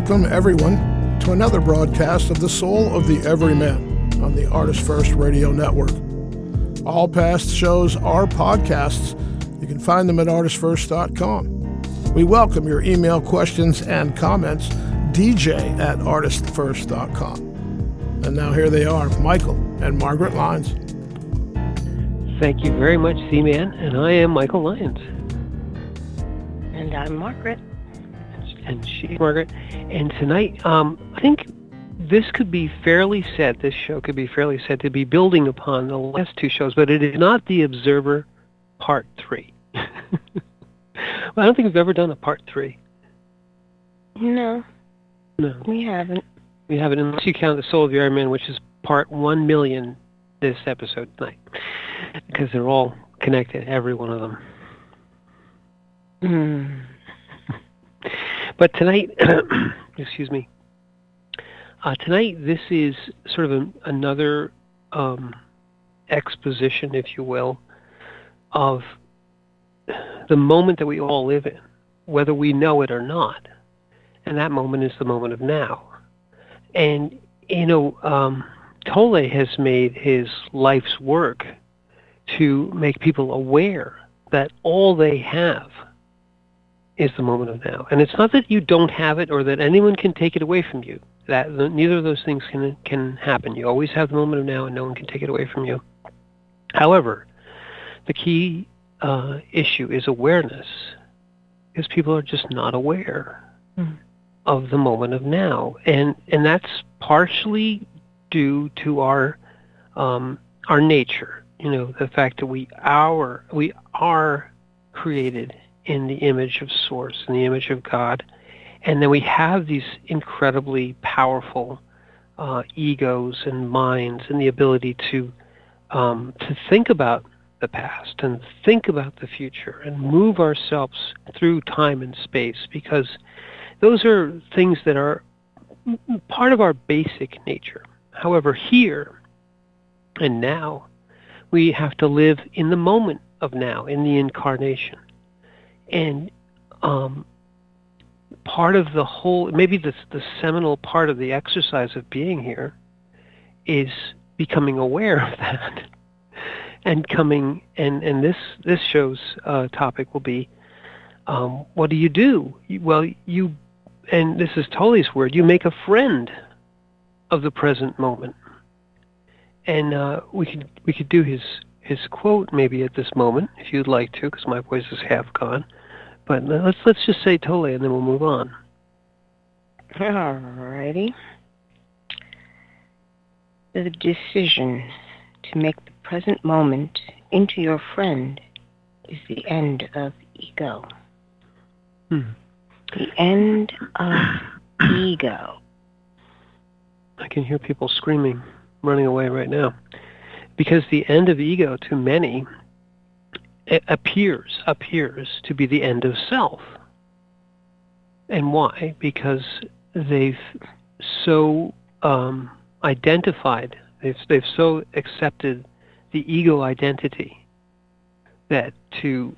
welcome everyone to another broadcast of The Soul of the Everyman on the ArtistFirst Radio Network. All past shows are podcasts. You can find them at ArtistFirst.com. We welcome your email questions and comments, dj@ArtistFirst.com. And now here they are, Michael and Margaret Lyons. Thank you very much, Z-Man, and I am Michael Lyons. And I'm Margaret. And she's Margaret. And tonight, I think this show could be fairly said to be building upon the last two shows, but it is not The Observer Part 3. Well, I don't think we've ever done a Part 3. No, we haven't. We haven't, unless you count The Soul of the Everyman, which is Part 1,000,000 this episode tonight, because they're all connected, every one of them. But tonight, excuse me, tonight this is sort of another exposition, if you will, of the moment that we all live in, whether we know it or not. And that moment is the moment of now. And, Tolle has made his life's work to make people aware that all they have is the moment of now. And it's not that you don't have it or that anyone can take it away from you. That neither of those things can happen. You always have the moment of now, and no one can take it away from you. However, the key issue is awareness, because people are just not aware of the moment of now, and that's partially due to our nature. The fact that we are created in the image of Source, in the image of God, and then we have these incredibly powerful egos and minds, and the ability to think about the past and think about the future and move ourselves through time and space, because those are things that are part of our basic nature. However, here and now, we have to live in the moment of now, in the incarnation. And part of the whole, maybe the seminal part of the exercise of being here is becoming aware of that. And this show's topic will be, what do you do? Well, and this is Tolle's word, you make a friend of the present moment. And we could do his quote maybe at this moment, if you'd like to, because my voice is half gone. But let's just say Tolle, and then we'll move on. All righty. The decision to make the present moment into your friend is the end of ego. The end of ego. I can hear people screaming, running away right now. Because the end of ego, to many, it appears to be the end of self. And why? Because they've so identified, they've so accepted the ego identity that to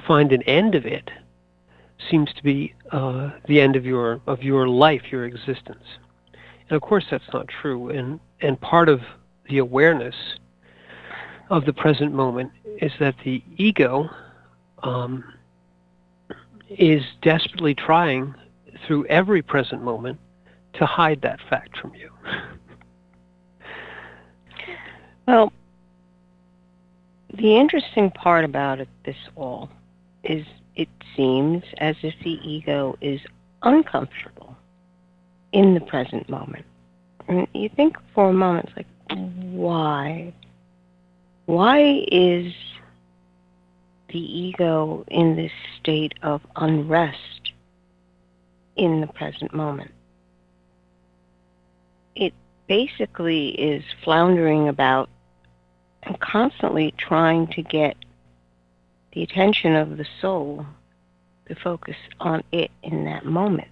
find an end of it seems to be the end of your life, your existence. And of course that's not true. And part of the awareness of the present moment is that the ego is desperately trying through every present moment to hide that fact from you. Well, the interesting part about this all is it seems as if the ego is uncomfortable in the present moment. And you think for a moment, it's like, why? Why is the ego in this state of unrest in the present moment? It basically is floundering about and constantly trying to get the attention of the soul to focus on it in that moment.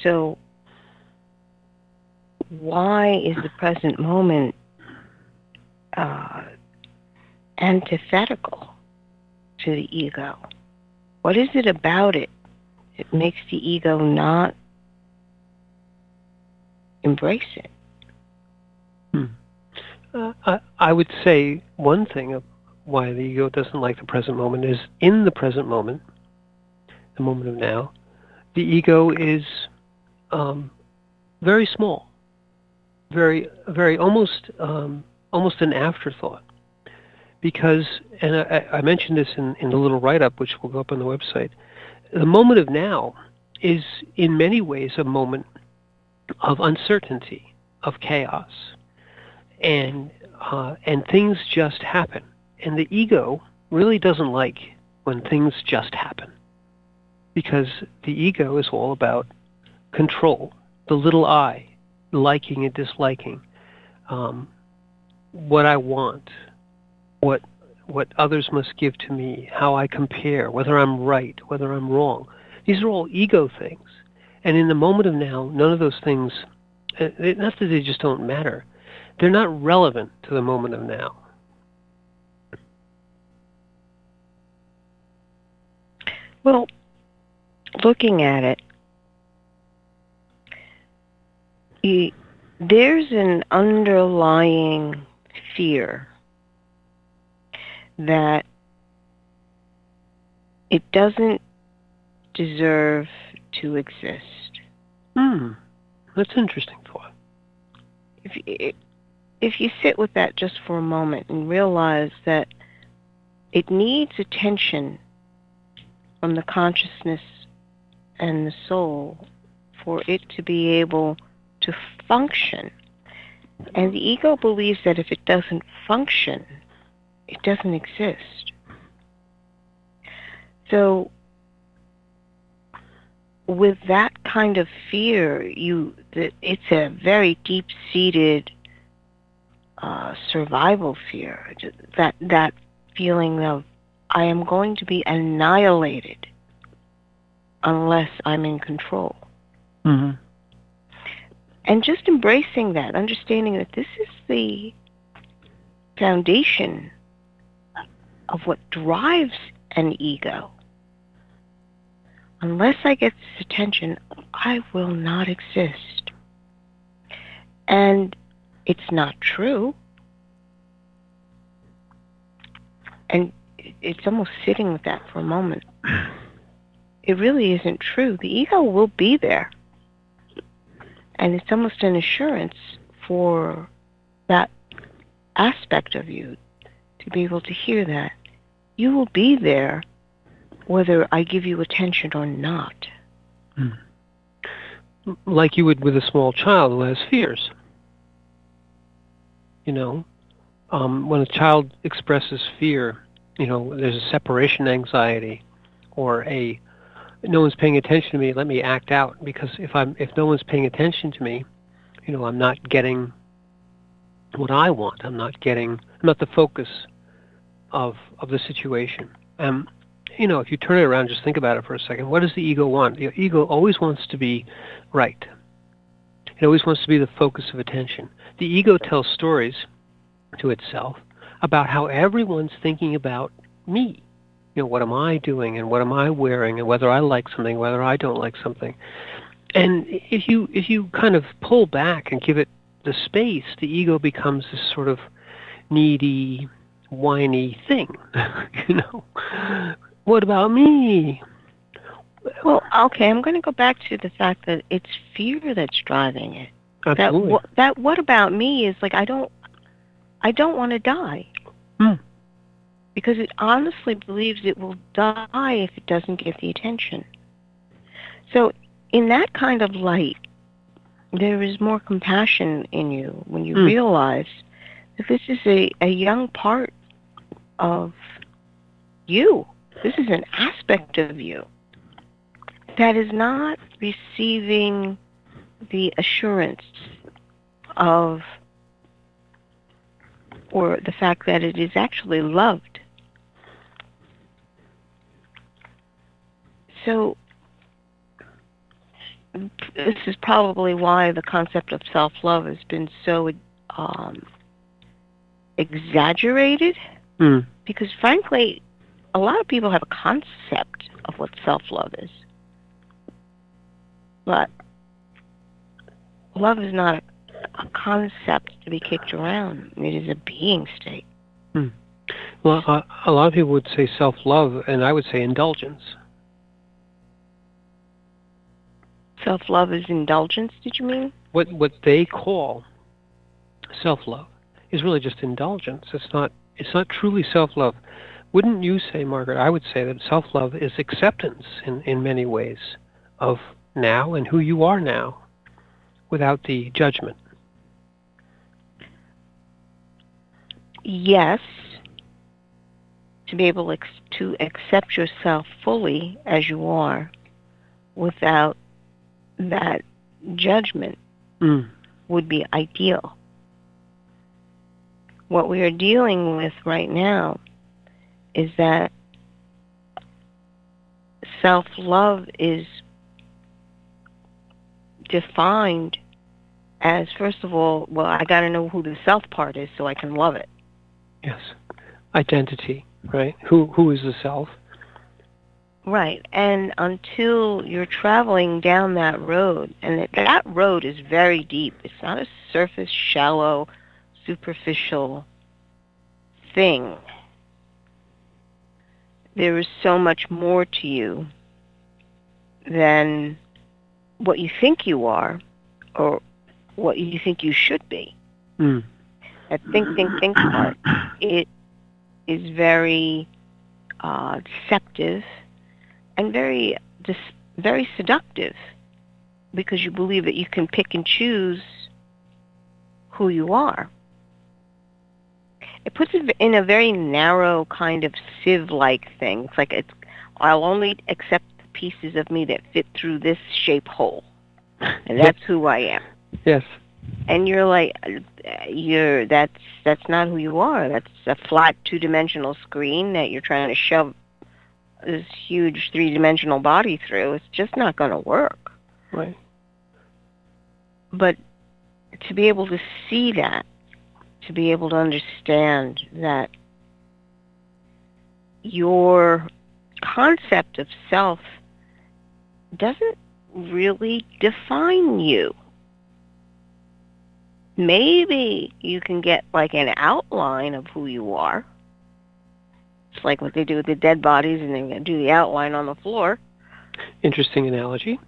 So why is the present moment antithetical to the ego? What is it about it It makes the ego not embrace it. I would say one thing of why the ego doesn't like the present moment is in the present moment, the moment of now, the ego is very small, very almost an afterthought. Because, and I mentioned this in the little write-up, which will go up on the website, the moment of now is in many ways a moment of uncertainty, of chaos, and things just happen. And the ego really doesn't like when things just happen, because the ego is all about control, the little I, liking and disliking, what I want, what others must give to me, how I compare, whether I'm right, whether I'm wrong. These are all ego things. And in the moment of now, none of those things, not that they just don't matter, they're not relevant to the moment of now. Well, looking at it, there's an underlying fear that it doesn't deserve to exist. That's an interesting thought. If you sit with that just for a moment and realize that it needs attention from the consciousness and the soul for it to be able to function. And the ego believes that if it doesn't function, it doesn't exist. So with that kind of fear, it's a very deep-seated survival fear. That feeling of, I am going to be annihilated unless I'm in control. Mm-hmm. And just embracing that, understanding that this is the foundation of what drives an ego. Unless I get this attention, I will not exist. And it's not true. And it's almost sitting with that for a moment. It really isn't true. The ego will be there. And it's almost an assurance for that aspect of you to be able to hear that. You will be there whether I give you attention or not. Like you would with a small child who has fears. You know, when a child expresses fear, there's a separation anxiety, or no one's paying attention to me, let me act out, because if no one's paying attention to me, I'm not getting what I want. I'm not the focus of the situation. If you turn it around, just think about it for a second. What does the ego want? The ego always wants to be right. It always wants to be the focus of attention. The ego tells stories to itself about how everyone's thinking about me. What am I doing, and what am I wearing, and whether I like something, whether I don't like something. And if you kind of pull back and give it the space, the ego becomes this sort of needy, whiny thing. What about me? Well, okay, I'm going to go back to the fact that it's fear that's driving it. Absolutely. That what about me is like, I don't want to die. Because it honestly believes it will die if it doesn't get the attention. So in that kind of light, there is more compassion in you when you realize that this is a young part of you. This is an aspect of you that is not receiving the assurance of, or the fact that it is actually loved. So this is probably why the concept of self-love has been so exaggerated, because frankly, a lot of people have a concept of what self-love is. But love is not a concept to be kicked around. It is a being state. Hmm. Well, a lot of people would say self-love, and I would say indulgence. Self-love is indulgence, did you mean? What they call self-love is really just indulgence. It's not truly self-love. Wouldn't you say, Margaret? I would say that self-love is acceptance in many ways of now and who you are now, without the judgment. Yes. To be able to accept yourself fully as you are without that judgment would be ideal. What we are dealing with right now is that self-love is defined as, first of all, well, I got to know who the self part is so I can love it. Yes. Identity, right? Who is the self? Right. And until you're traveling down that road, and that road is very deep. It's not a surface, shallow, superficial thing. There is so much more to you than what you think you are or what you think you should be. That think part, it is very deceptive and very seductive, because you believe that you can pick and choose who you are. It puts it in a very narrow kind of sieve-like thing. It's like I'll only accept the pieces of me that fit through this shape hole, and that's who I am. Yes. And you're like, that's not who you are. That's a flat two-dimensional screen that you're trying to shove this huge three-dimensional body through. It's just not going to work. Right. But to be able to see that, to be able to understand that your concept of self doesn't really define you. Maybe you can get like an outline of who you are. It's like what they do with the dead bodies, and they do the outline on the floor. Interesting analogy.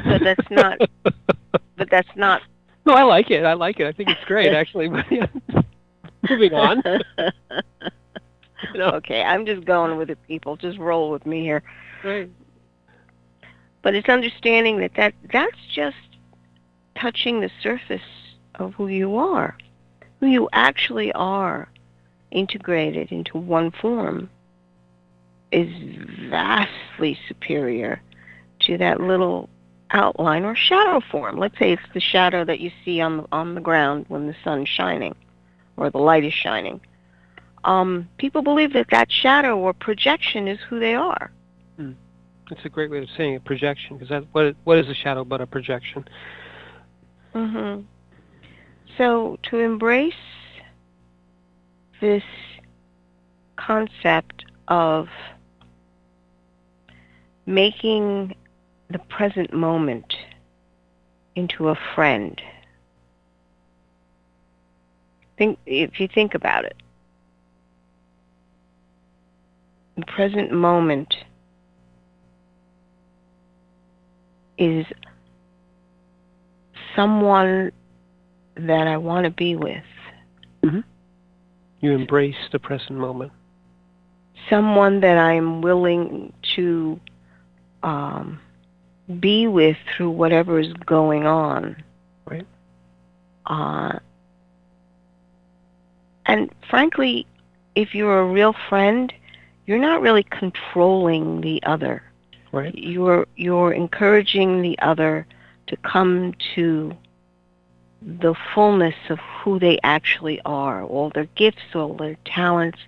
But that's not. No, I like it. I think it's great, actually. But yeah. Moving on. Okay, I'm just going with it, people. Just roll with me here. Right. But it's understanding that's just touching the surface of who you are. Who you actually are, integrated into one form, is vastly superior to that little outline or shadow form. Let's say it's the shadow that you see on the ground when the sun's shining or the light is shining. People believe that shadow or projection is who they are. That's a great way of saying it, projection, because what is a shadow but a projection? Mm-hmm. So to embrace this concept of making the present moment into a friend. If you think about it, the present moment is someone that I want to be with. Mm-hmm. You embrace the present moment. Someone that I'm willing to be with through whatever is going on. Right. And frankly, if you're a real friend, you're not really controlling the other. Right. You're encouraging the other to come to the fullness of who they actually are, all their gifts, all their talents.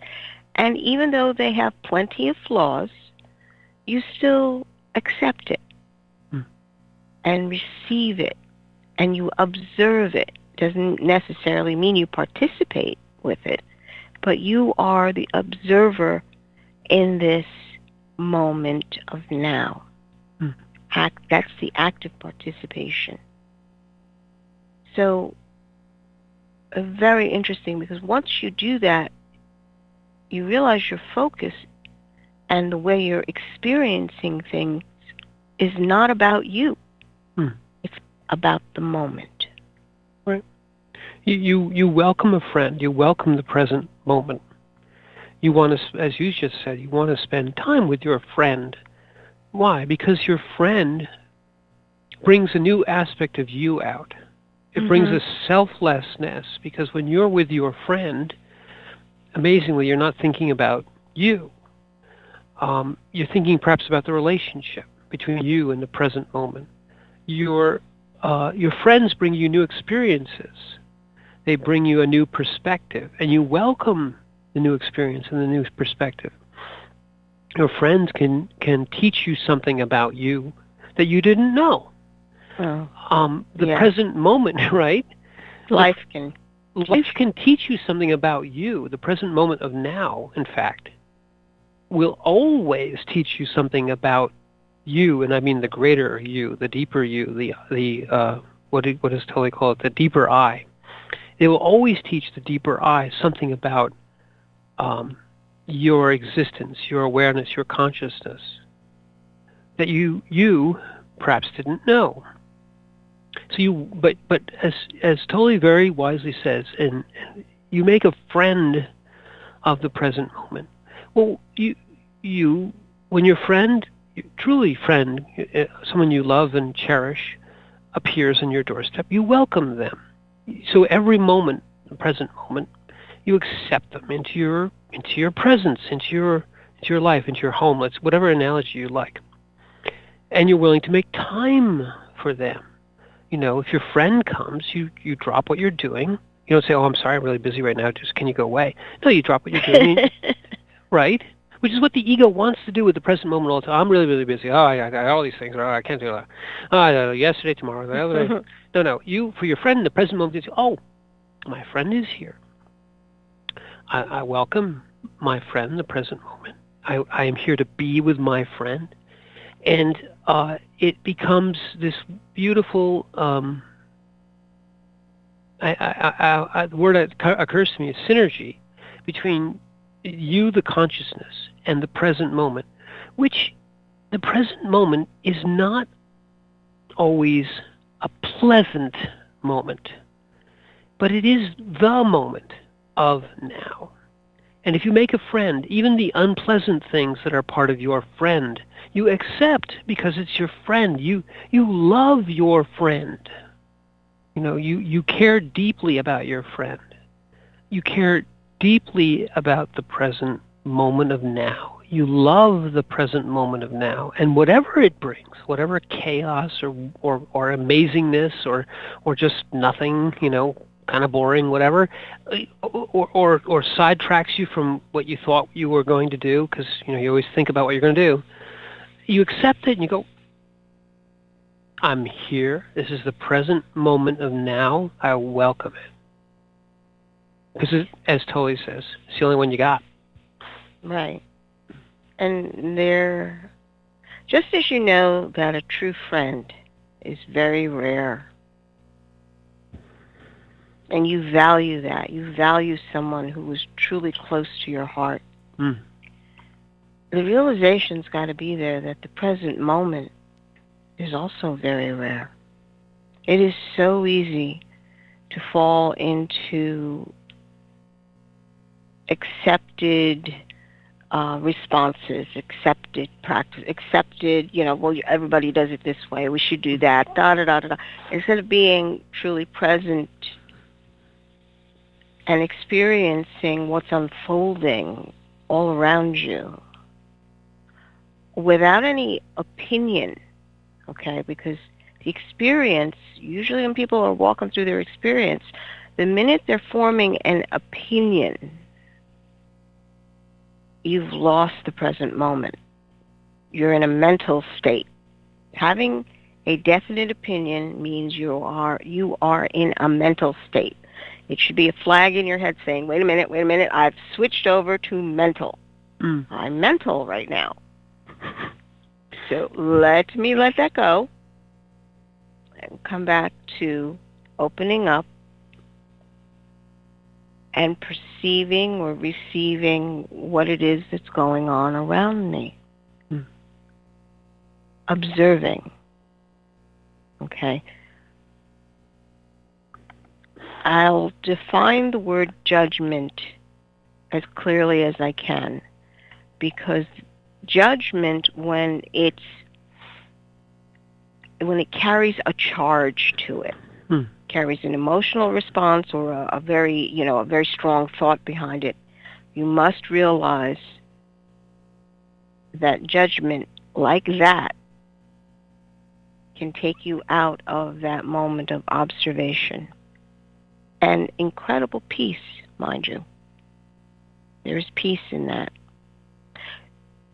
And even though they have plenty of flaws, you still accept it and receive it, and you observe it. Doesn't necessarily mean you participate with it, but you are the observer in this moment of now. That's the active participation. So, very interesting, because once you do that, you realize your focus and the way you're experiencing things is not about you. It's about the moment. Right. You welcome a friend. You welcome the present moment. You want to, as you just said, you want to spend time with your friend. Why? Because your friend brings a new aspect of you out. It brings a selflessness, because when you're with your friend, amazingly, you're not thinking about you. You're thinking perhaps about the relationship between you and the present moment. Your friends bring you new experiences. They bring you a new perspective, and you welcome the new experience and the new perspective. Your friends can teach you something about you that you didn't know. The present moment, right? Life can teach you something about you. The present moment of now, in fact, will always teach you something about you, and I mean the greater you, the deeper you, the what does Tully call it? The deeper I. It will always teach the deeper I something about your existence, your awareness, your consciousness that you perhaps didn't know. So but as Tully very wisely says, and you make a friend of the present moment. Well, you when your friend, truly friend, someone you love and cherish, appears on your doorstep, you welcome them. So every moment, the present moment, you accept them into your presence, into your life, into your home. Whatever analogy you like, and you're willing to make time for them. If your friend comes, you drop what you're doing. You don't say, "Oh, I'm sorry, I'm really busy right now. Just can you go away?" No, you drop what you're doing, right? Which is what the ego wants to do with the present moment all the time. I'm really, really busy. Oh, I got all these things. Oh, I can't do that. Oh, yesterday, tomorrow, the other day. No. You, for your friend in the present moment, you say, "Oh, my friend is here. I welcome my friend in the present moment. I am here to be with my friend." And it becomes this beautiful, the word that occurs to me is synergy between you, the consciousness, and the present moment, which the present moment is not always a pleasant moment, but it is the moment of now. And if you make a friend, even the unpleasant things that are part of your friend, you accept because it's your friend. You love your friend. You care deeply about your friend. You care deeply about the present moment of now. You love the present moment of now, and whatever it brings, whatever chaos or amazingness or just nothing, kind of boring, whatever, or sidetracks you from what you thought you were going to do, because you always think about what you're going to do. You accept it and you go, "I'm here. This is the present moment of now. I welcome it." Because, as Tully says, it's the only one you got. Right. And just as you know that a true friend is very rare, and you value that. You value someone who is truly close to your heart. The realization's got to be there that the present moment is also very rare. It is so easy to fall into accepted responses, accepted practice, well, everybody does it this way, we should do that, da-da-da-da-da. Instead of being truly present and experiencing what's unfolding all around you without any opinion, okay? Because the experience, usually when people are walking through their experience, the minute they're forming an opinion, you've lost the present moment. You're in a mental state. Having a definite opinion means you are in a mental state. It should be a flag in your head saying, wait a minute, I've switched over to mental. I'm mental right now. So let me let that go and come back to opening up and perceiving or receiving what it is that's going on around me. Observing. Okay? I'll define the word judgment as clearly as I can, because judgment, when it carries a charge to it, carries an emotional response or a very strong thought behind it, you must realize that judgment like that can take you out of that moment of observation. And incredible peace, mind you. There is peace in that.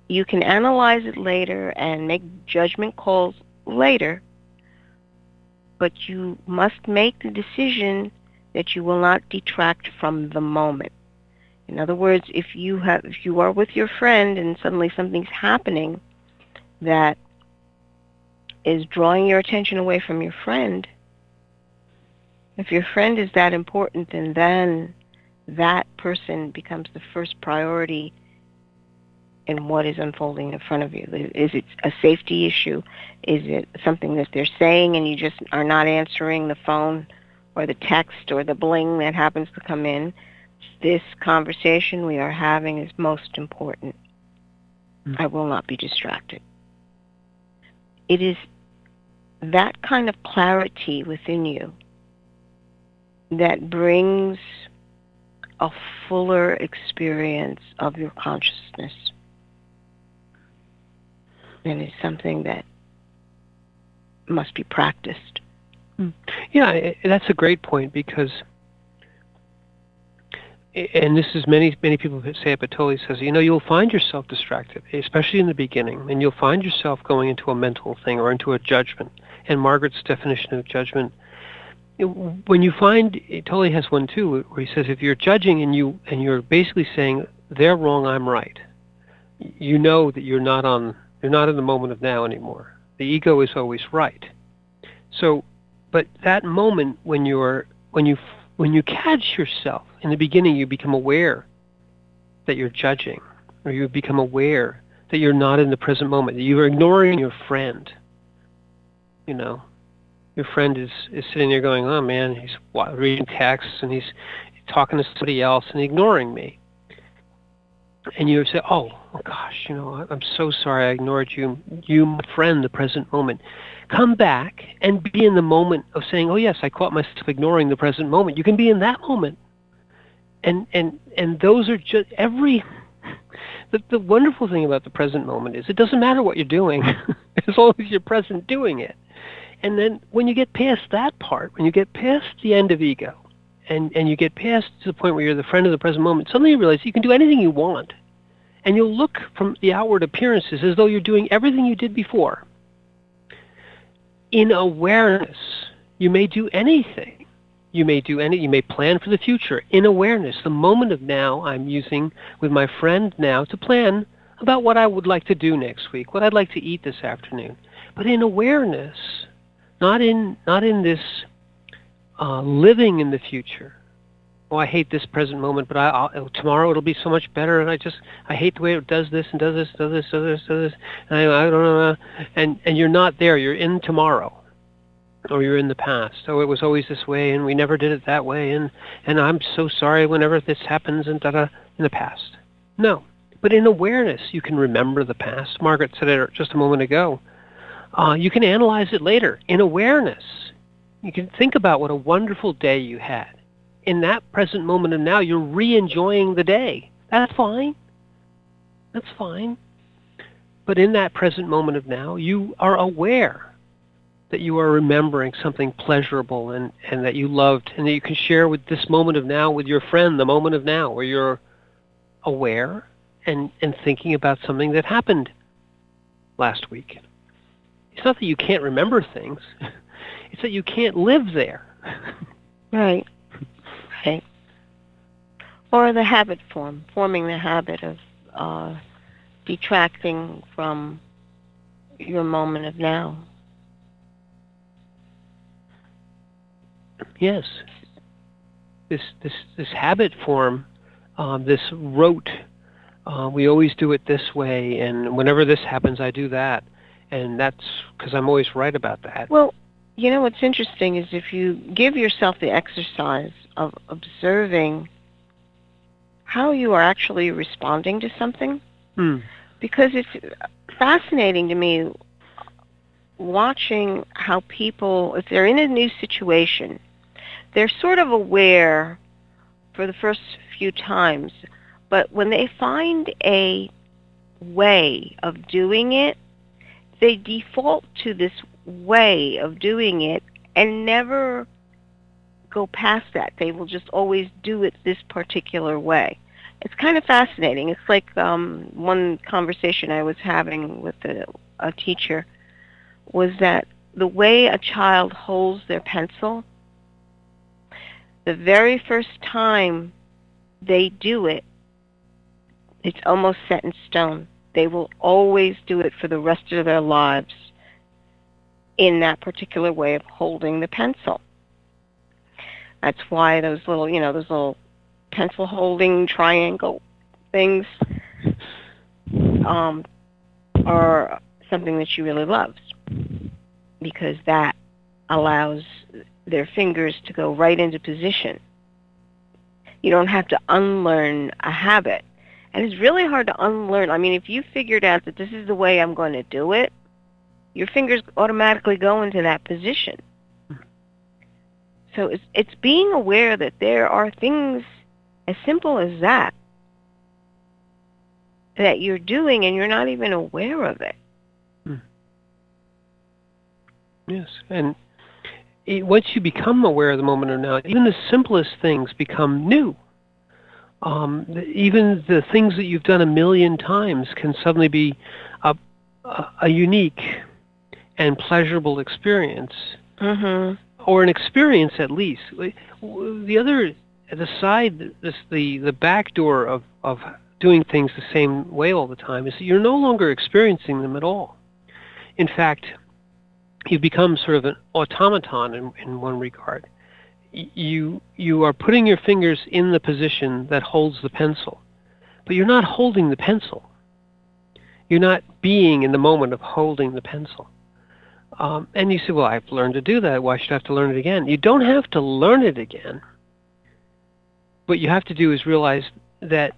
You can analyze it later and make judgment calls later, but you must make the decision that you will not detract from the moment. In other words, if you are with your friend and suddenly something's happening that is drawing your attention away from your friend, if your friend is that important, then that person becomes the first priority in what is unfolding in front of you. Is it a safety issue? Is it something that they're saying and you just are not answering the phone or the text or the bling that happens to come in? This conversation we are having is most important. I will not be distracted. It is that kind of clarity within you that brings a fuller experience of your consciousness. And it's something that must be practiced. Yeah, that's a great point, because, and this is many people say it, but Totally says, you'll find yourself distracted, especially in the beginning, and you'll find yourself going into a mental thing or into a judgment. And Margaret's definition of judgment, when you find, Totally has one too, where he says, if you're judging and you're basically saying they're wrong, I'm right, you know that you're not in the moment of now anymore. The ego is always right. So, but that moment when you catch yourself in the beginning, you become aware that you're judging, or you become aware that you're not in the present moment, that you're ignoring your friend. Your friend is sitting there going, oh man, he's reading texts and he's talking to somebody else and ignoring me. And you say, oh gosh, I'm so sorry I ignored you. You, my friend, the present moment. Come back and be in the moment of saying, oh yes, I caught myself ignoring the present moment. You can be in that moment. And those are just the wonderful thing about the present moment is it doesn't matter what you're doing as long as you're present doing it. And then when you get past that part, when you get past the end of ego, and you get past to the point where you're the friend of the present moment, suddenly you realize you can do anything you want. And you'll look from the outward appearances as though you're doing everything you did before. In awareness, you may do anything. You may plan for the future. In awareness, the moment of now, I'm using with my friend now to plan about what I would like to do next week, what I'd like to eat this afternoon. But in awareness, not in this living in the future. Oh, I hate this present moment, but tomorrow it'll be so much better, and I hate the way it does this and does this, and I don't know, and you're not there. You're in tomorrow, or you're in the past. Oh, it was always this way, and we never did it that way, and I'm so sorry whenever this happens, and in the past. No, but in awareness, you can remember the past. Margaret said it just a moment ago. You can analyze it later. In awareness, you can think about what a wonderful day you had. In that present moment of now, you're re-enjoying the day. That's fine. That's fine. But in that present moment of now, you are aware that you are remembering something pleasurable and that you loved, and that you can share with this moment of now with your friend, the moment of now, where you're aware and thinking about something that happened last week. It's not that you can't remember things. It's that you can't live there. Right. Right. Or the habit forming the habit of detracting from your moment of now. Yes. This habit form, this rote. We always do it this way, and whenever this happens, I do that, and that's because I'm always right about that. Well, you know what's interesting is if you give yourself the exercise of observing how you are actually responding to something, because it's fascinating to me watching how people, if they're in a new situation, they're sort of aware for the first few times, but when they find a way of doing it, they default to this way of doing it and never go past that. They will just always do it this particular way. It's kind of fascinating. It's like one conversation I was having with a teacher was that the way a child holds their pencil, the very first time they do it, it's almost set in stone. They will always do it for the rest of their lives in that particular way of holding the pencil. That's why those little pencil holding triangle things are something that she really loves, because that allows their fingers to go right into position. You don't have to unlearn a habit. And it's really hard to unlearn. I mean, if you figured out that this is the way I'm going to do it, your fingers automatically go into that position. So it's being aware that there are things as simple as that you're doing and you're not even aware of it. Yes, and once you become aware of the moment of now, even the simplest things become new. Even the things that you've done a million times can suddenly be a unique and pleasurable experience, or an experience at least. The back door of doing things the same way all the time is that you're no longer experiencing them at all. In fact, you've become sort of an automaton in one regard. You are putting your fingers in the position that holds the pencil, but you're not holding the pencil. You're not being in the moment of holding the pencil. And you say, well, I've learned to do that. Why should I have to learn it again? You don't have to learn it again. What you have to do is realize that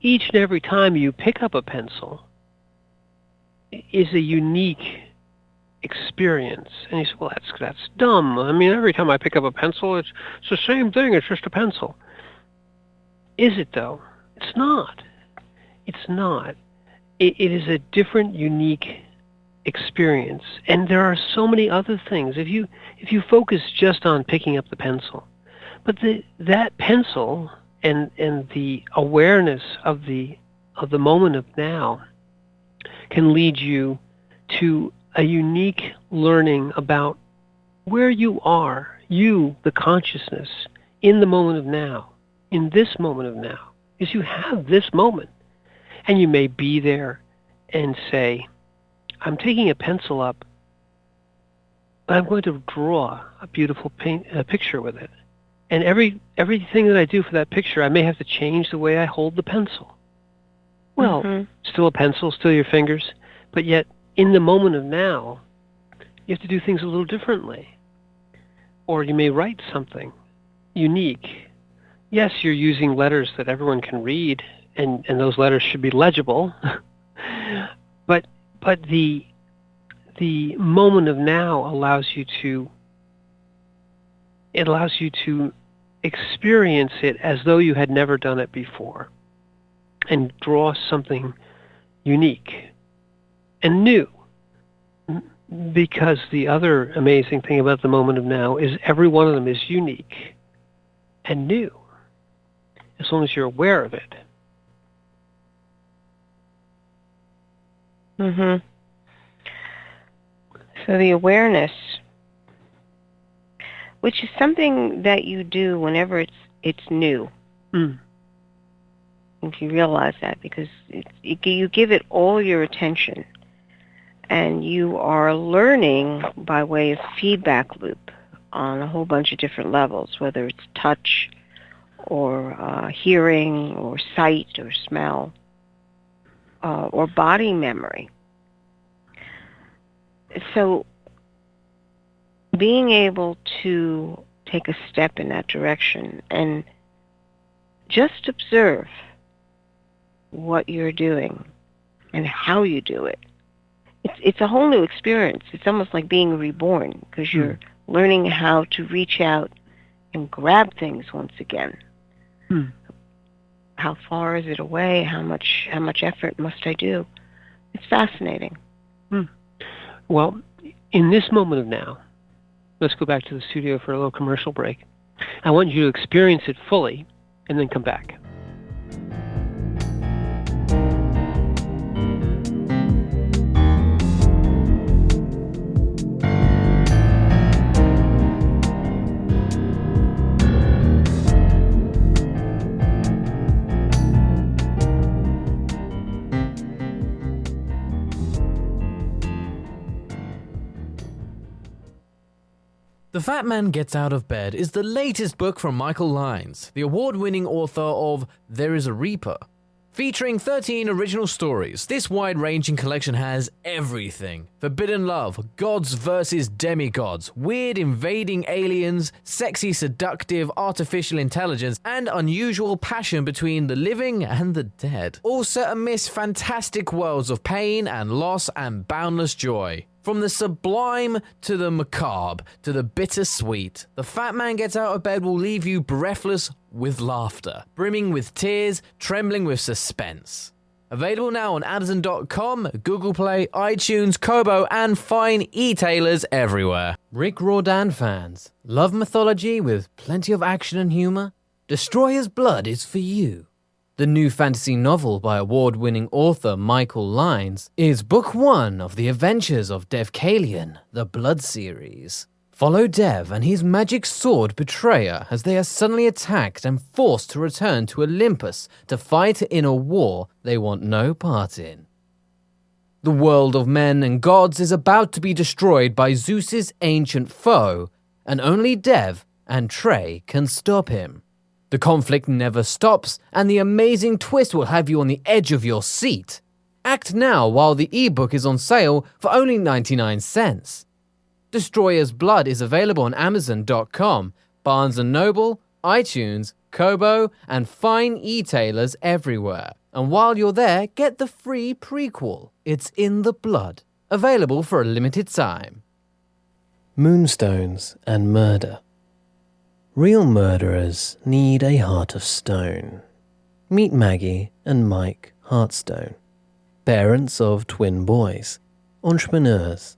each and every time you pick up a pencil is a unique experience. And you say, well, that's dumb. I mean, every time I pick up a pencil, it's the same thing. It's just a pencil. Is it, though? It's not. It's not. It is a different, unique experience. And there are so many other things. If you focus just on picking up the pencil, but that pencil and the awareness of the moment of now can lead you to a unique learning about where you are, you, the consciousness, in the moment of now, in this moment of now. Because you have this moment. And you may be there and say, I'm taking a pencil up, but I'm going to draw a beautiful picture with it. And everything that I do for that picture, I may have to change the way I hold the pencil. Well, still a pencil, still your fingers, but yet in the moment of now, you have to do things a little differently. Or you may write something unique. Yes, you're using letters that everyone can read, and those letters should be legible. but the moment of now allows you to experience it as though you had never done it before, and draw something unique and new. Because the other amazing thing about the moment of now is every one of them is unique and new, as long as you're aware of it. So the awareness, which is something that you do whenever it's new. if you realize that, because you give it all your attention, and you are learning by way of feedback loop on a whole bunch of different levels, whether it's touch or hearing or sight or smell or body memory. So being able to take a step in that direction and just observe what you're doing and how you do it. It's a whole new experience. It's almost like being reborn, because you're learning how to reach out and grab things once again. How far is it away? How much effort must I do? It's fascinating. Well, in this moment of now, let's go back to the studio for a little commercial break. I want you to experience it fully and then come back. The Fat Man Gets Out of Bed is the latest book from Michael Lyons, the award-winning author of There is a Reaper. Featuring 13 original stories, this wide-ranging collection has everything. Forbidden love, gods versus demigods, weird invading aliens, sexy seductive artificial intelligence, and unusual passion between the living and the dead. All set amidst fantastic worlds of pain and loss and boundless joy. From the sublime to the macabre to the bittersweet, The Fat Man Gets Out of Bed will leave you breathless with laughter, brimming with tears, trembling with suspense. Available now on Amazon.com, Google Play, iTunes, Kobo, and fine e-tailers everywhere. Rick Riordan fans, love mythology with plenty of action and humor? Destroyer's Blood is for you. The new fantasy novel by award-winning author Michael Lyons is book 1 of the adventures of Dev Kalian, the Blood series. Follow Dev and his magic sword Betrayer as they are suddenly attacked and forced to return to Olympus to fight in a war they want no part in. The world of men and gods is about to be destroyed by Zeus's ancient foe, and only Dev and Trey can stop him. The conflict never stops, and the amazing twist will have you on the edge of your seat. Act now while the ebook is on sale for only 99 cents. Destroyer's Blood is available on Amazon.com, Barnes & Noble, iTunes, Kobo, and fine e-tailers everywhere. And while you're there, get the free prequel, It's in the Blood, available for a limited time. Moonstones and Murder. Real murderers need a heart of stone. Meet Maggie and Mike Heartstone, parents of twin boys, entrepreneurs,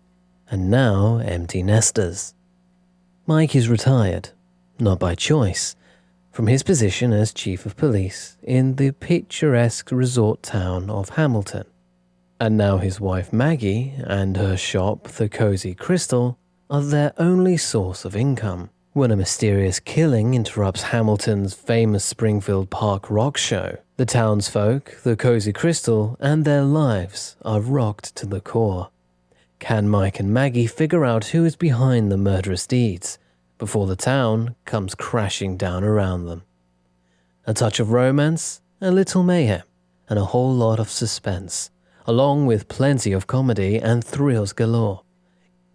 and now empty nesters. Mike is retired, not by choice, from his position as chief of police in the picturesque resort town of Hamilton. And now his wife Maggie and her shop, the Cozy Crystal, are their only source of income. When a mysterious killing interrupts Hamilton's famous Springfield Park rock show, the townsfolk, the Cozy Crystal, and their lives are rocked to the core. Can Mike and Maggie figure out who is behind the murderous deeds before the town comes crashing down around them? A touch of romance, a little mayhem, and a whole lot of suspense, along with plenty of comedy and thrills galore.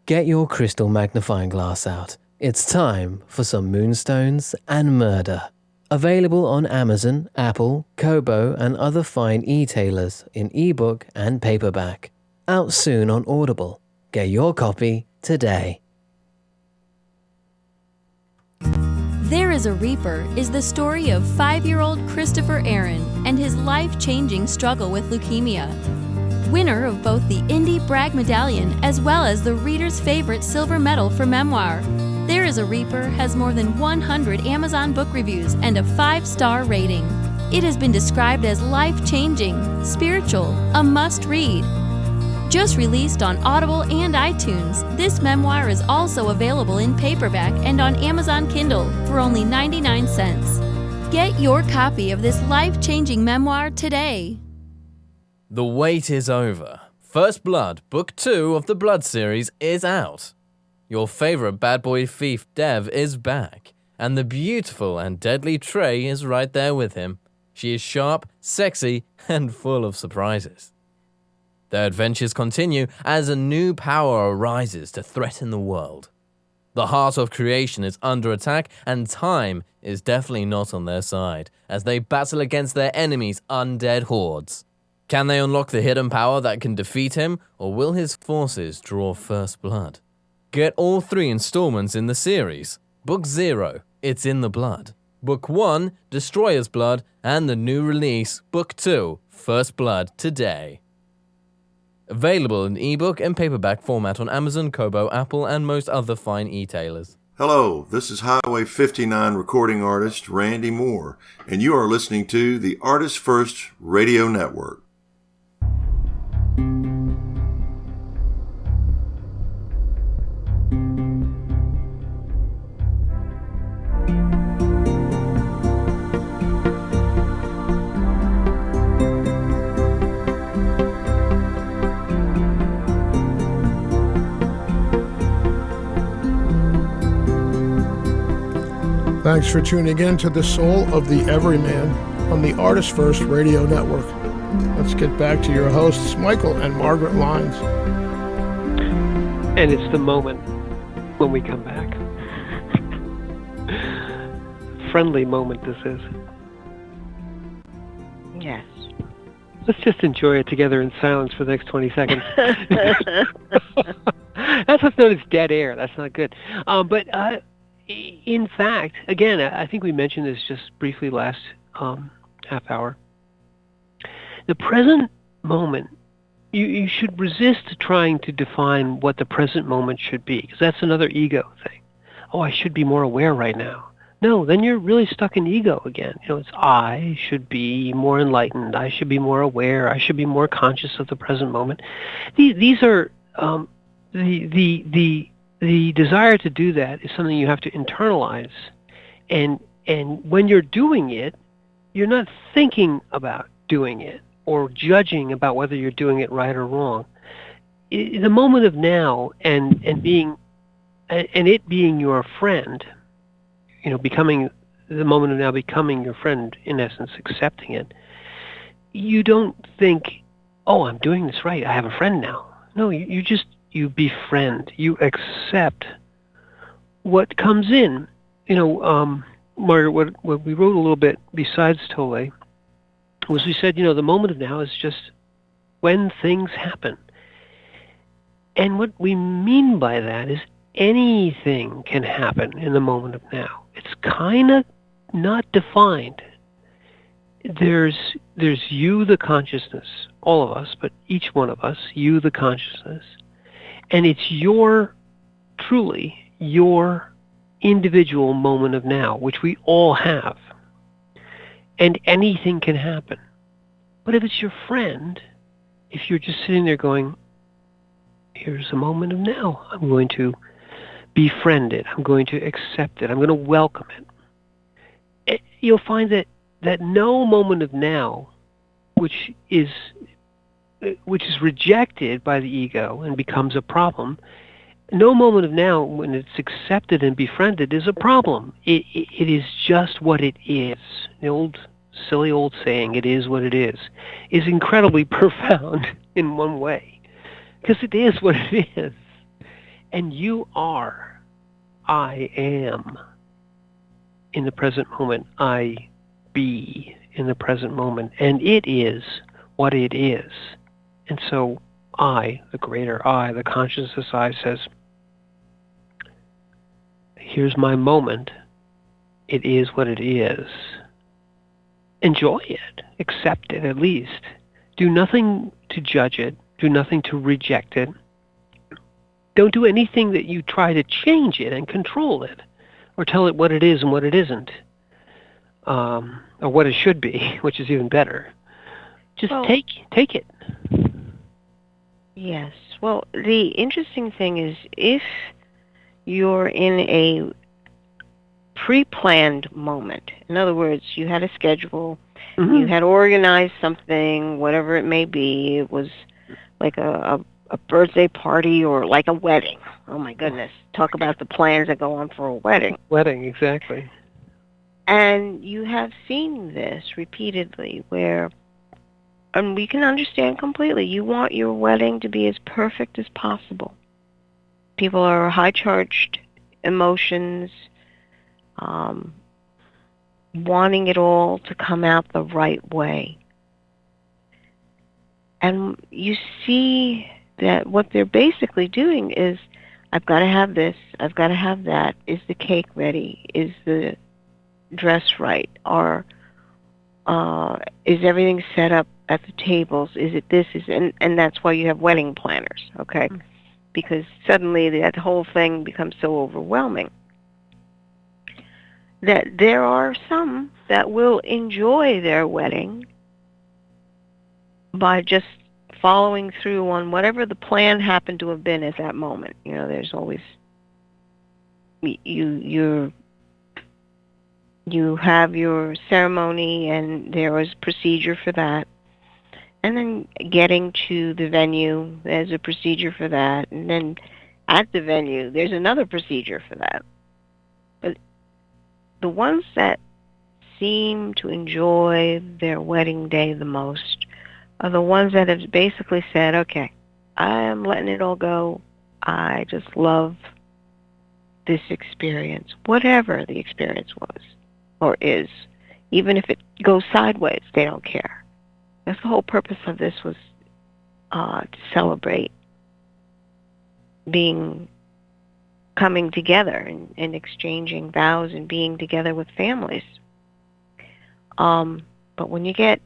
Get your crystal magnifying glass out. It's time for some Moonstones and Murder. Available on Amazon, Apple, Kobo, and other fine e-tailers in ebook and paperback. Out soon on Audible. Get your copy today. There is a Reaper is the story of 5-year-old Christopher Aaron and his life-changing struggle with leukemia. Winner of both the Indie Bragg Medallion as well as the reader's favorite silver medal for memoir. There is a Reaper has more than 100 Amazon book reviews and a 5-star rating. It has been described as life-changing, spiritual, a must-read. Just released on Audible and iTunes, this memoir is also available in paperback and on Amazon Kindle for only 99 cents. Get your copy of this life-changing memoir today. The wait is over. First Blood, Book 2 of the Blood series is out. Your favorite bad boy thief, Dev, is back, and the beautiful and deadly Trey is right there with him. She is sharp, sexy, and full of surprises. Their adventures continue as a new power arises to threaten the world. The heart of creation is under attack, and time is definitely not on their side as they battle against their enemies' undead hordes. Can they unlock the hidden power that can defeat him, or will his forces draw first blood? Get all 3 installments in the series. Book 0, It's in the Blood. Book 1, Destroyer's Blood, and the new release, Book 2, First Blood, today. Available in ebook and paperback format on Amazon, Kobo, Apple, and most other fine e-tailers. Hello, this is Highway 59 recording artist Randy Moore, and you are listening to the ArtistFirst Radio Network. Thanks for tuning in to The Soul of the Everyman on the ArtistFirst Radio Network. Let's get back to your hosts, Michael and Margaret Lyons. And it's the moment when we come back. Friendly moment this is. Yes. Let's just enjoy it together in silence for the next 20 seconds. That's what's known as dead air. That's not good. But in fact, again, I think we mentioned this just briefly last half hour. The present moment, you should resist trying to define what the present moment should be, because that's another ego thing. Oh, I should be more aware right now. No, then you're really stuck in ego again. It's I should be more enlightened. I should be more aware. I should be more conscious of the present moment. These are the desire to do that is something you have to internalize, and when you're doing it, you're not thinking about doing it or judging about whether you're doing it right or wrong. The moment of now and it being your friend, becoming the moment of now, becoming your friend, in essence, accepting it. You don't think, oh, I'm doing this right, I have a friend now. No, you befriend, you accept what comes in. Margaret, what we wrote a little bit besides Tole was we said, the moment of now is just when things happen. And what we mean by that is anything can happen in the moment of now. It's kind of not defined. There's you, the consciousness, all of us, but each one of us, you, the consciousness. And it's truly your individual moment of now, which we all have. And anything can happen. But if it's your friend, if you're just sitting there going, here's a moment of now, I'm going to befriend it, I'm going to accept it, I'm going to welcome it, you'll find that no moment of now, which is rejected by the ego and becomes a problem, no moment of now, when it's accepted and befriended, is a problem. It is just what it is. The silly old saying, it is what it is incredibly profound in one way. Because it is what it is. And you are, I am, in the present moment. I be in the present moment. And it is what it is. And so I, the greater I, the consciousness I, says, here's my moment. It is what it is. Enjoy it. Accept it, at least. Do nothing to judge it. Do nothing to reject it. Don't do anything that you try to change it and control it, or tell it what it is and what it isn't, or what it should be, which is even better. Just take it. Yes. Well, the interesting thing is, if you're in a pre-planned moment. In other words, you had a schedule, Mm-hmm. you had organized something, whatever it may be. It was like a birthday party or like a wedding. Oh my goodness. Talk about the plans that go on for a wedding. Wedding, exactly. And you have seen this repeatedly where, and we can understand completely, you want your wedding to be as perfect as possible. People are high-charged emotions, wanting it all to come out the right way. And you see that what they're basically doing is, I've got to have this, I've got to have that. Is the cake ready? Is the dress right? Or is everything set up at the tables? Is it this? And that's why you have wedding planners, okay? Mm-hmm. Because suddenly that whole thing becomes so overwhelming that there are some that will enjoy their wedding by just following through on whatever the plan happened to have been at that moment. You know, there's always you have your ceremony, and there is procedure for that. And then getting to the venue, there's a procedure for that. And then at the venue, there's another procedure for that. But the ones that seem to enjoy their wedding day the most are the ones that have basically said, okay, I am letting it all go. I just love this experience, whatever the experience was or is. Even if it goes sideways, they don't care. That's the whole purpose of this, was to celebrate coming together and exchanging vows and being together with families. But when you get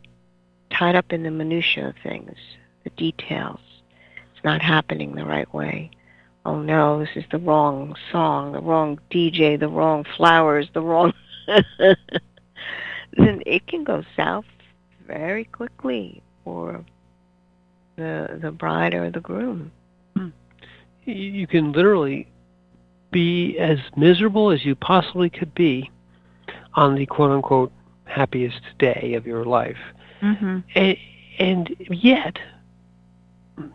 tied up in the minutiae of things, the details, it's not happening the right way. Oh no, this is the wrong song, the wrong DJ, the wrong flowers, the wrong... then it can go south very quickly for the bride or the groom. You can literally be as miserable as you possibly could be on the quote-unquote happiest day of your life. Mm-hmm. And yet,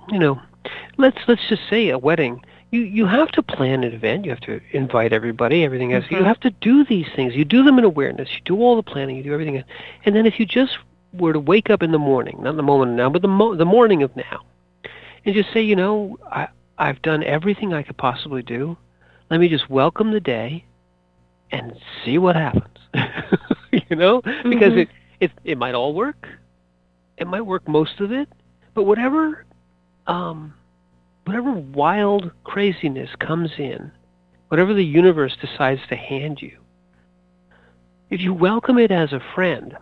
you know, let's just say a wedding. You have to plan an event. You have to invite everybody, everything else. Mm-hmm. You have to do these things. You do them in awareness. You do all the planning. You do everything else. And then if you just were to wake up in the morning, not the moment of now, but the morning of now, and just say, you know, I've done everything I could possibly do. Let me just welcome the day and see what happens. You know, because mm-hmm. it might all work. It might work most of it, but whatever wild craziness comes in, whatever the universe decides to hand you, if you welcome it as a friend,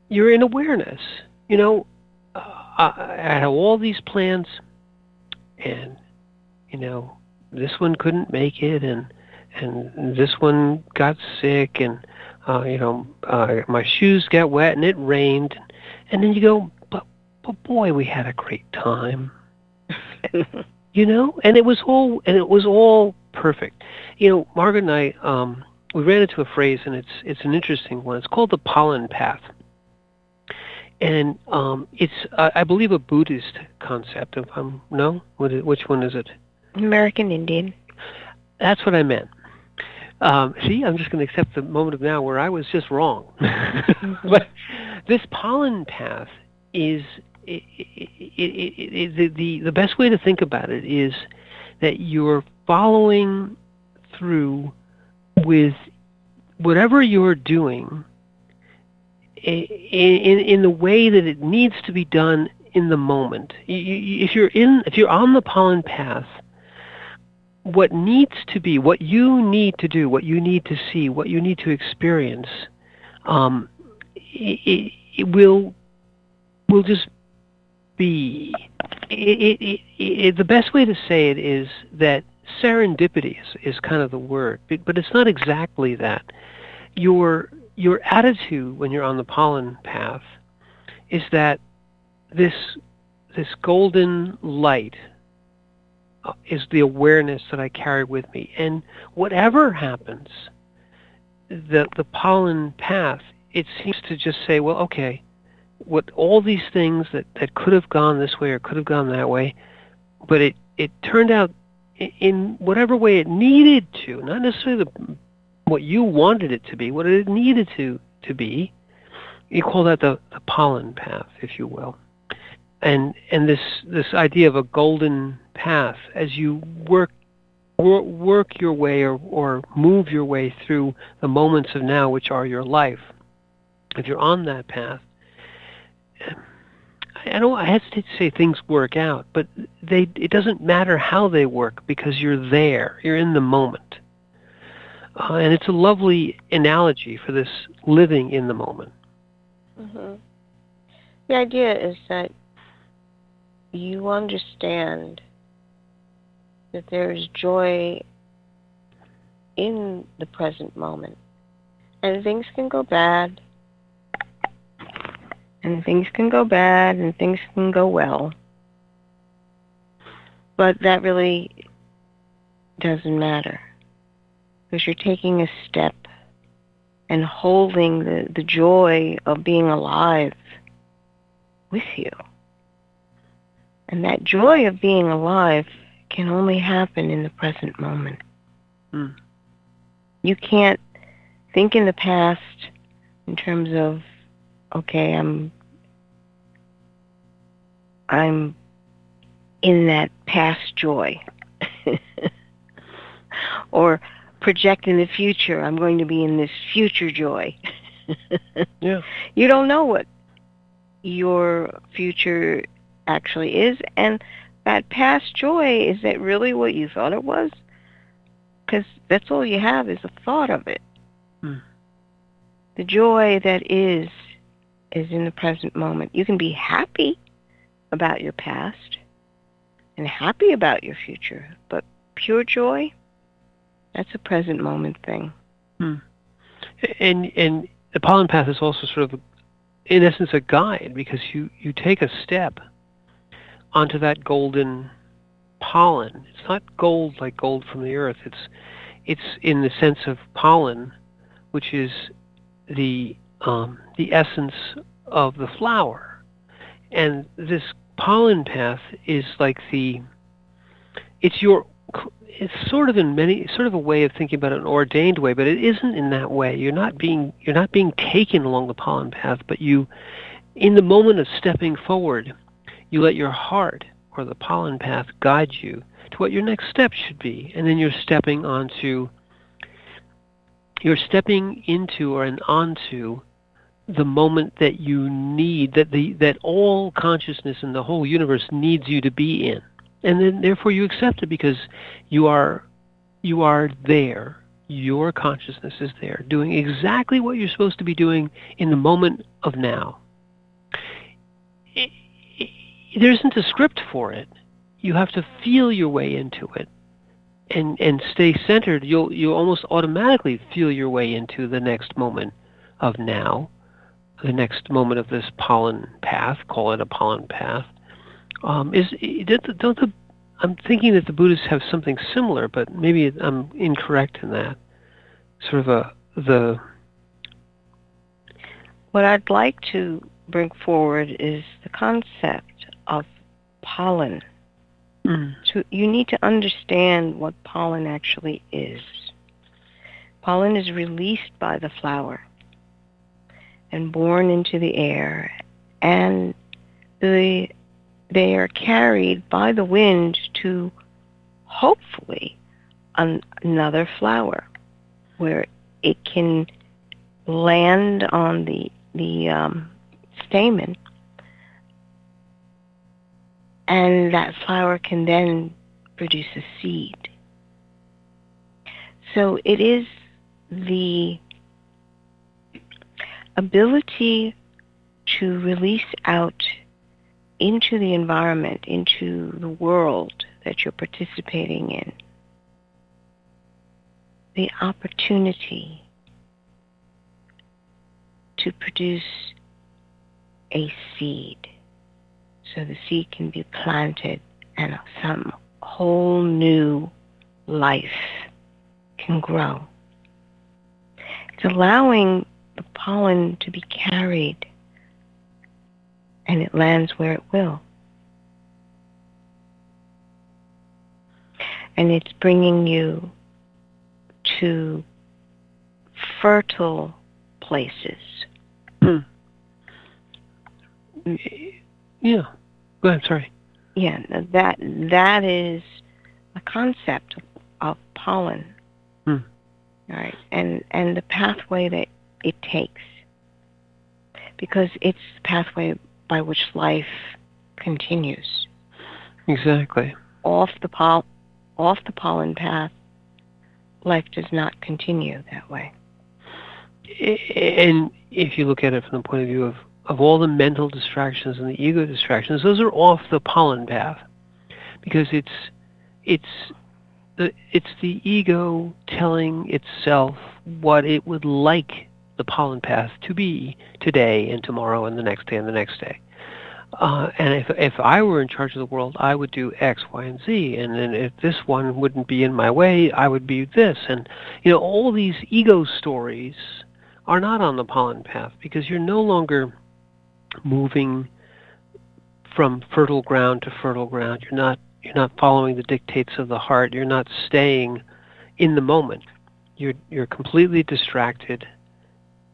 you're in awareness. You know, I have all these plans, and, you know, this one couldn't make it, and this one got sick, and, you know, my shoes got wet, and it rained. And then you go, but boy, we had a great time. You know, and it was all perfect. You know, Margaret and I, we ran into a phrase, and it's an interesting one. It's called the pollen path, and it's I believe a Buddhist concept. Which one is it? American Indian. That's what I meant. See, I'm just going to accept the moment of now where I was just wrong. Mm-hmm. But this pollen path is. The best way to think about it is that you're following through with whatever you're doing in the way that it needs to be done in the moment. If you're on the pollen path, what needs to be, what you need to do, what you need to see, what you need to experience, it will just be. The best way to say it is that serendipity is kind of the word, but it's not exactly that. Your attitude when you're on the pollen path is that this golden light is the awareness that I carry with me, and whatever happens, the pollen path, it seems to just say, well, okay, what all these things that could have gone this way or could have gone that way, but it turned out in whatever way it needed to, not necessarily what you wanted it to be, what it needed to be. You call that the pollen path, if you will. And this idea of a golden path, as you work your way or move your way through the moments of now, which are your life. If you're on that path, I hesitate to say things work out, but it doesn't matter how they work because you're there. You're in the moment. And it's a lovely analogy for this living in the moment. Mm-hmm. The idea is that you understand that there is joy in the present moment. And things can go bad, and things can go bad, and things can go well. But that really doesn't matter, because you're taking a step and holding the joy of being alive with you. And that joy of being alive can only happen in the present moment. Mm. You can't think in the past in terms of, okay, I'm in that past joy. Or project in the future, I'm going to be in this future joy. Yeah. You don't know what your future actually is, and that past joy, is that really what you thought it was? Because that's all you have is a thought of it. Mm. The joy that is in the present moment. You can be happy about your past and happy about your future, but pure joy, that's a present moment thing. Mm. And the pollen path is also sort of, in essence, a guide, because you take a step onto that golden pollen. It's not gold like gold from the earth. It's in the sense of pollen, which is the essence of the flower. And this pollen path is like it's sort of a way of thinking about it, an ordained way, but it isn't in that way. You're not being taken along the pollen path, but in the moment of stepping forward, you let your heart or the pollen path guide you to what your next step should be, and then you're stepping into or onto the moment that you need, that all consciousness in the whole universe needs you to be in. And then therefore you accept it because you are there. Your consciousness is there, doing exactly what you're supposed to be doing in the moment of now. There isn't a script for it. You have to feel your way into it and stay centered. You'll almost automatically feel your way into the next moment of now, the next moment of this pollen path. Call it a pollen path. I'm thinking that the Buddhists have something similar, but maybe I'm incorrect in that. Sort of What I'd like to bring forward is the concept of pollen. So you need to understand what pollen actually is. Pollen is released by the flower and born into the air, and they are carried by the wind to hopefully another flower where it can land on the stamen, and that flower can then produce a seed. So it is the ability to release out into the environment, into the world that you're participating in, the opportunity to produce a seed. So the seed can be planted and some whole new life can grow. It's allowing the pollen to be carried, and it lands where it will. And it's bringing you to fertile places. Yeah. Go ahead, sorry. Yeah, that is a concept of pollen. All right, and the pathway that it takes, because it's the pathway by which life continues. Exactly. Off the pollen path, life does not continue that way. And if you look at it from the point of view of all the mental distractions and the ego distractions, those are off the pollen path, because it's the ego telling itself what it would like the pollen path to be today and tomorrow and the next day and the next day. And if I were in charge of the world, I would do X, Y, and Z. And then if this one wouldn't be in my way, I would be this. And, all these ego stories are not on the pollen path, because you're no longer moving from fertile ground to fertile ground. You're not following the dictates of the heart. You're not staying in the moment. You're completely distracted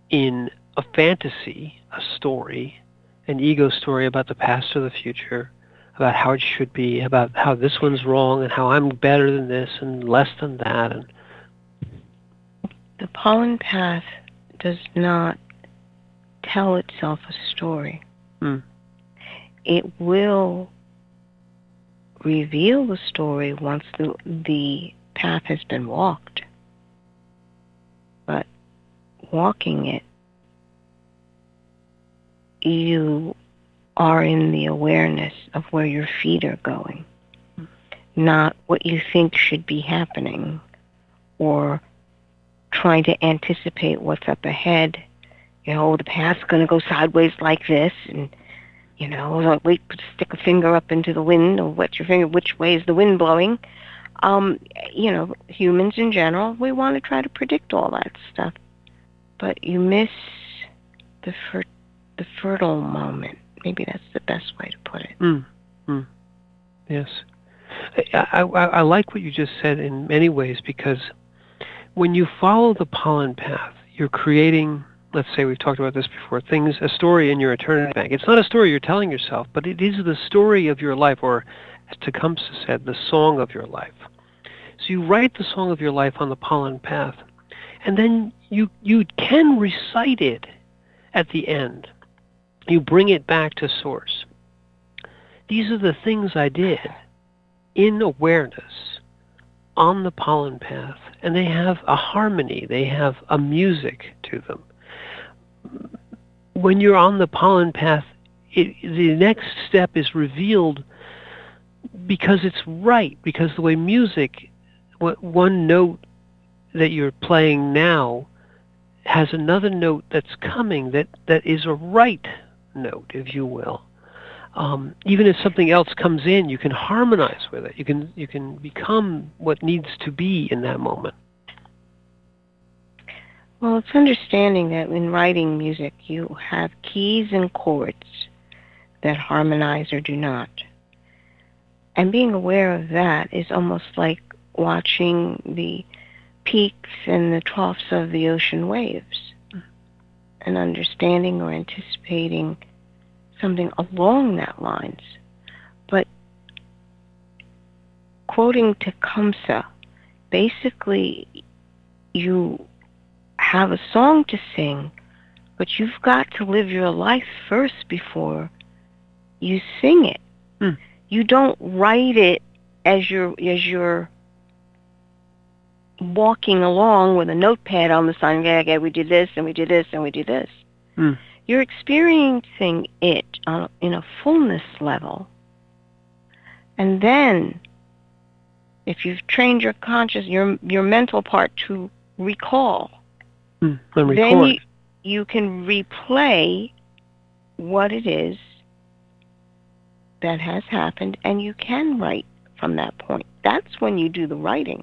in a fantasy, a story, an ego story about the past or the future, about how it should be, about how this one's wrong and how I'm better than this and less than that. And the pollen path does not tell itself a story. It will reveal the story once the path has been walked. But walking it, you are in the awareness of where your feet are going, not what you think should be happening, or trying to anticipate what's up ahead. The path's going to go sideways like this, and wait, stick a finger up into the wind, or wet your finger, which way is the wind blowing? Humans in general, we want to try to predict all that stuff, but you miss the fertile moment. Maybe that's the best way to put it. Yes. I like what you just said in many ways, because when you follow the pollen path, you're creating, let's say we've talked about this before, a story in your eternity bank. It's not a story you're telling yourself, but it is the story of your life, or as Tecumseh said, the song of your life. So you write the song of your life on the pollen path, and then you can recite it at the end. You bring it back to source. These are the things I did in awareness on the pollen path, and they have a harmony, they have a music to them. When you're on the pollen path, the next step is revealed because it's right, because the way music, one note that you're playing now has another note that's coming that is a right note, if you will. Even if something else comes in, you can harmonize with it. You can become what needs to be in that moment. Well, it's understanding that in writing music, you have keys and chords that harmonize or do not. And being aware of that is almost like watching the peaks and the troughs of the ocean waves, and understanding or anticipating something along that lines. But quoting Tecumseh, basically you have a song to sing, but you've got to live your life first before you sing it. You don't write it as you're walking along with a notepad on the side. Okay, we did this, and we did this, and we did this. You're experiencing it in a fullness level. And then, if you've trained your your mental part to recall, then you can replay what it is that has happened, and you can write from that point. That's when you do the writing.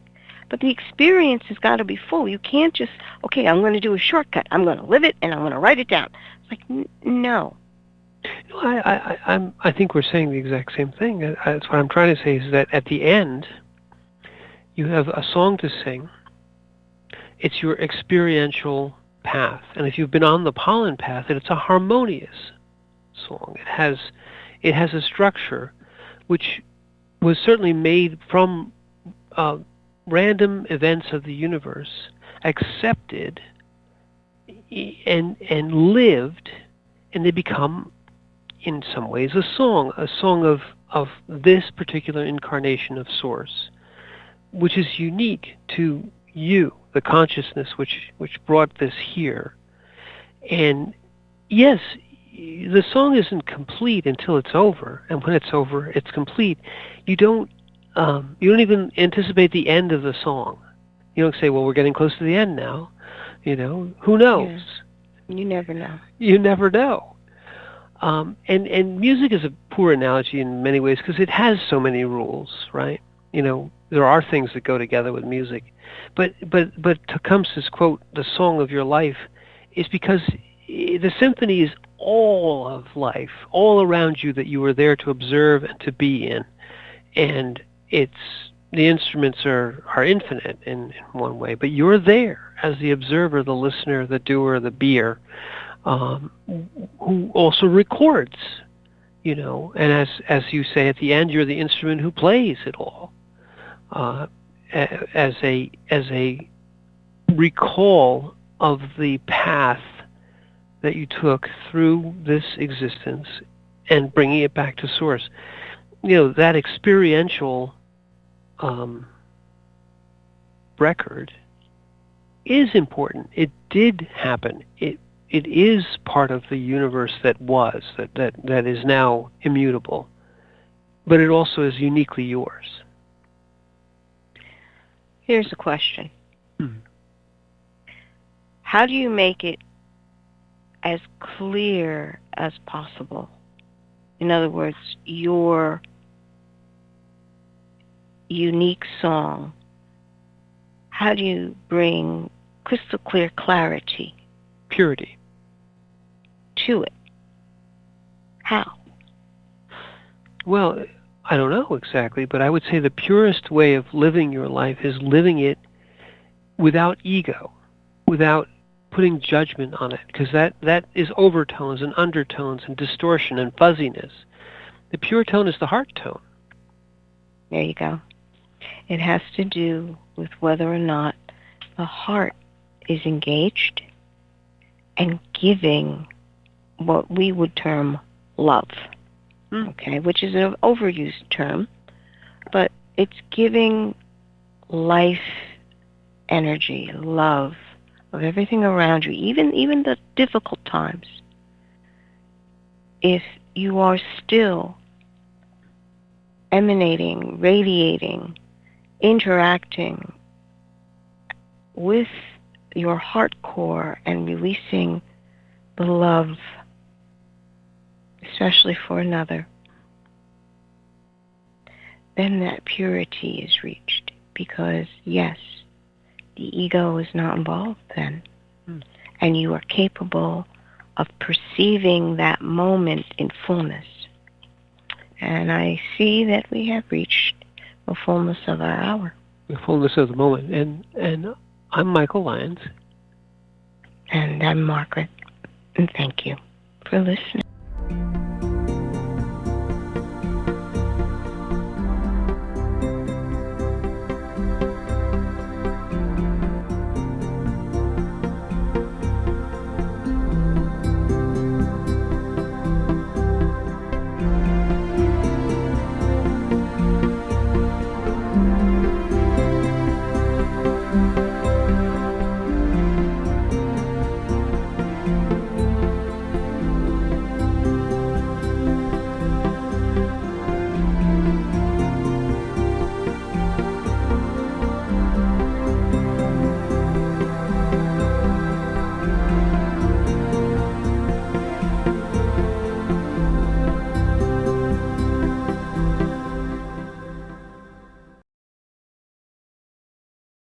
But the experience has got to be full. You can't just, okay, I'm going to do a shortcut. I'm going to live it, and I'm going to write it down. It's like, no. I think we're saying the exact same thing. That's what I'm trying to say, is that at the end, you have a song to sing. It's your experiential path. And if you've been on the pollen path, it's a harmonious song. It has a structure which was certainly made from random events of the universe, accepted and lived, and they become, in some ways, a song of this particular incarnation of Source, which is unique to you, the consciousness which brought this here. And yes, the song isn't complete until it's over, and when it's over, it's complete. You don't even anticipate the end of the song. You don't say, well, we're getting close to the end now. Who knows? Yeah. You never know. You never know. And music is a poor analogy in many ways because it has so many rules, right? There are things that go together with music. But Tecumseh's quote, the song of your life, is because the symphony is all of life, all around you that you are there to observe and to be in. And the instruments are infinite in one way, but you're there as the observer, the listener, the doer, the beer, who also records, and as you say at the end, you're the instrument who plays it all, as a recall of the path that you took through this existence and bringing it back to Source. That experiential record is important. It did happen. It is part of the universe that was, that is now immutable. But it also is uniquely yours. Here's a question. How do you make it as clear as possible? In other words, your unique song, how do you bring crystal clear clarity? Purity. To it? How? Well, I don't know exactly, but I would say the purest way of living your life is living it without ego, without putting judgment on it, because that is overtones and undertones and distortion and fuzziness. The pure tone is the heart tone. There you go. It has to do with whether or not the heart is engaged and giving what we would term love, okay, which is an overused term, but it's giving life energy, love of everything around you, even the difficult times. If you are still emanating, radiating, interacting with your heart core and releasing the love, especially for another, then that purity is reached. Because, yes, the ego is not involved then. And you are capable of perceiving that moment in fullness. And I see that we have reached the fullness of our hour. The fullness of the moment. And I'm Michael Lyons. And I'm Margaret. And thank you for listening.